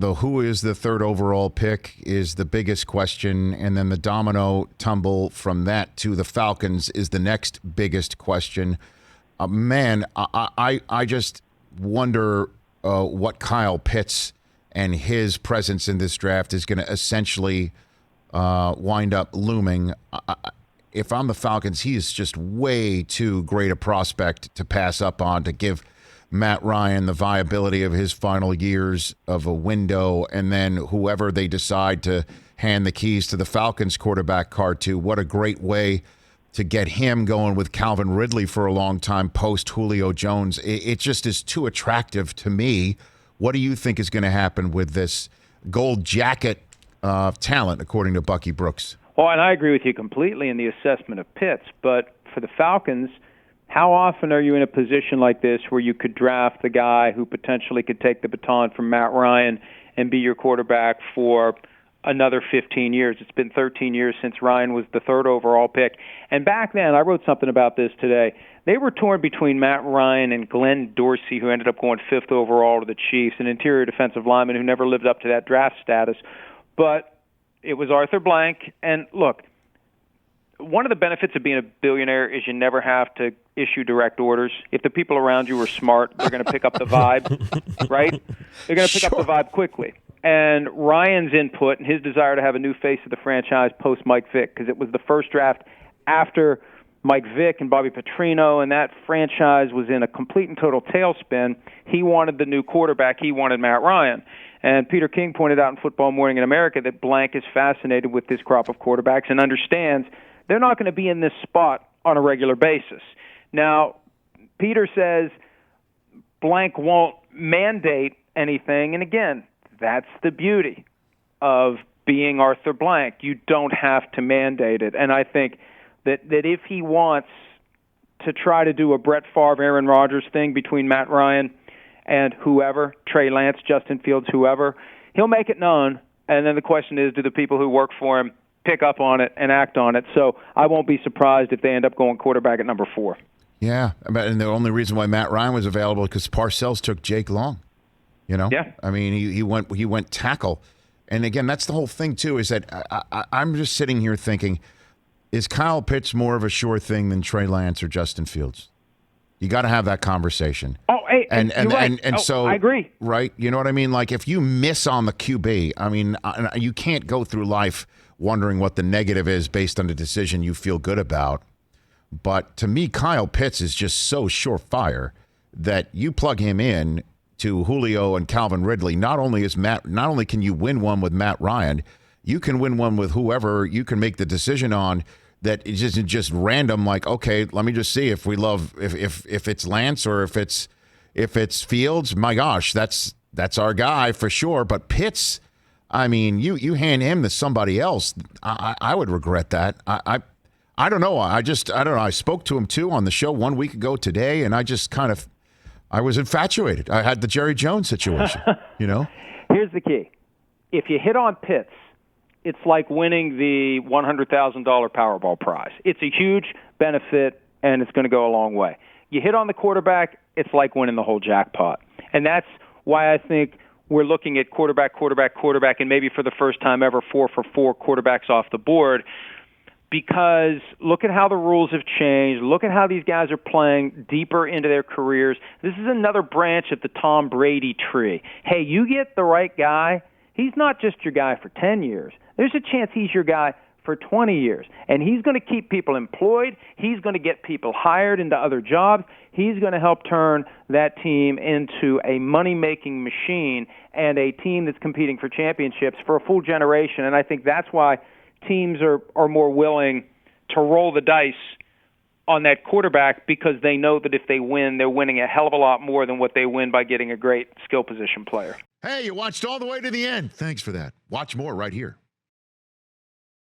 the who is the third overall pick is the biggest question, and then the domino tumble from that to the Falcons is the next biggest question. Man, I just wonder what Kyle Pitts and his presence in this draft is going to essentially wind up looming. If I'm the Falcons, he is just way too great a prospect to pass up on, to give Matt Ryan the viability of his final years of a window, and then whoever they decide to hand the keys to the Falcons quarterback card to. What a great way to get him going with Calvin Ridley for a long time post Julio Jones. It just is too attractive to me. What do you think is going to happen with this gold jacket talent, according to Bucky Brooks? Well, and I agree with you completely in the assessment of Pitts, but for the Falcons, how often are you in a position like this where you could draft the guy who potentially could take the baton from Matt Ryan and be your quarterback for another 15 years? It's been 13 years since Ryan was the third overall pick. And back then, I wrote something about this today. They were torn between Matt Ryan and Glenn Dorsey, who ended up going fifth overall to the Chiefs, an interior defensive lineman who never lived up to that draft status. But it was Arthur Blank. And look, one of the benefits of being a billionaire is you never have to issue direct orders. If the people around you are smart, they're going to pick up the vibe, right? They're going to pick up the vibe quickly. And Ryan's input and his desire to have a new face of the franchise post Mike Vick, because it was the first draft after Mike Vick and Bobby Petrino, and that franchise was in a complete and total tailspin. He wanted the new quarterback. He wanted Matt Ryan. And Peter King pointed out in Football Morning in America that Blank is fascinated with this crop of quarterbacks and understands they're not going to be in this spot on a regular basis. Now, Peter says Blank won't mandate anything, and again, that's the beauty of being Arthur Blank. You don't have to mandate it, and I think that if he wants to try to do a Brett Favre, Aaron Rodgers thing between Matt Ryan and whoever, Trey Lance, Justin Fields, whoever, he'll make it known, and then the question is, do the people who work for him pick up on it and act on it? So I won't be surprised if they end up going quarterback at number 4. Yeah, and the only reason why Matt Ryan was available because Parcells took Jake Long. You know, yeah. I mean, he went tackle, and again, that's the whole thing too. Is that I'm just sitting here thinking, is Kyle Pitts more of a sure thing than Trey Lance or Justin Fields? You got to have that conversation. Oh, hey, and so I agree. Right? You know what I mean? Like if you miss on the QB, I mean, you can't go through life wondering what the negative is based on a decision you feel good about. But to me, Kyle Pitts is just so surefire that you plug him in to Julio and Calvin Ridley. Not only can you win one with Matt Ryan, you can win one with whoever you can make the decision on. That it isn't just random. Like, okay, let me just see if it's Lance or if it's Fields. My gosh, that's our guy for sure. But Pitts, I mean, you hand him to somebody else, I would regret that. I don't know. I don't know. I spoke to him too on the show 1 week ago today, and I just I was infatuated. I had the Jerry Jones situation, you know? Here's the key. If you hit on Pitts, it's like winning the $100,000 Powerball prize. It's a huge benefit, and it's going to go a long way. You hit on the quarterback, it's like winning the whole jackpot. And that's why I think we're looking at quarterback, and maybe for the first time ever 4 for 4 quarterbacks off the board, because look at how the rules have changed. Look at how these guys are playing deeper into their careers. This is another branch of the Tom Brady tree. Hey, you get the right guy, he's not just your guy for 10 years. There's a chance he's your guy for 20 years. And he's going to keep people employed. He's going to get people hired into other jobs. He's going to help turn that team into a money-making machine and a team that's competing for championships for a full generation. And I think that's why teams are more willing to roll the dice on that quarterback, because they know that if they win, they're winning a hell of a lot more than what they win by getting a great skill position player. Hey, you watched all the way to the end. Thanks for that. Watch more right here.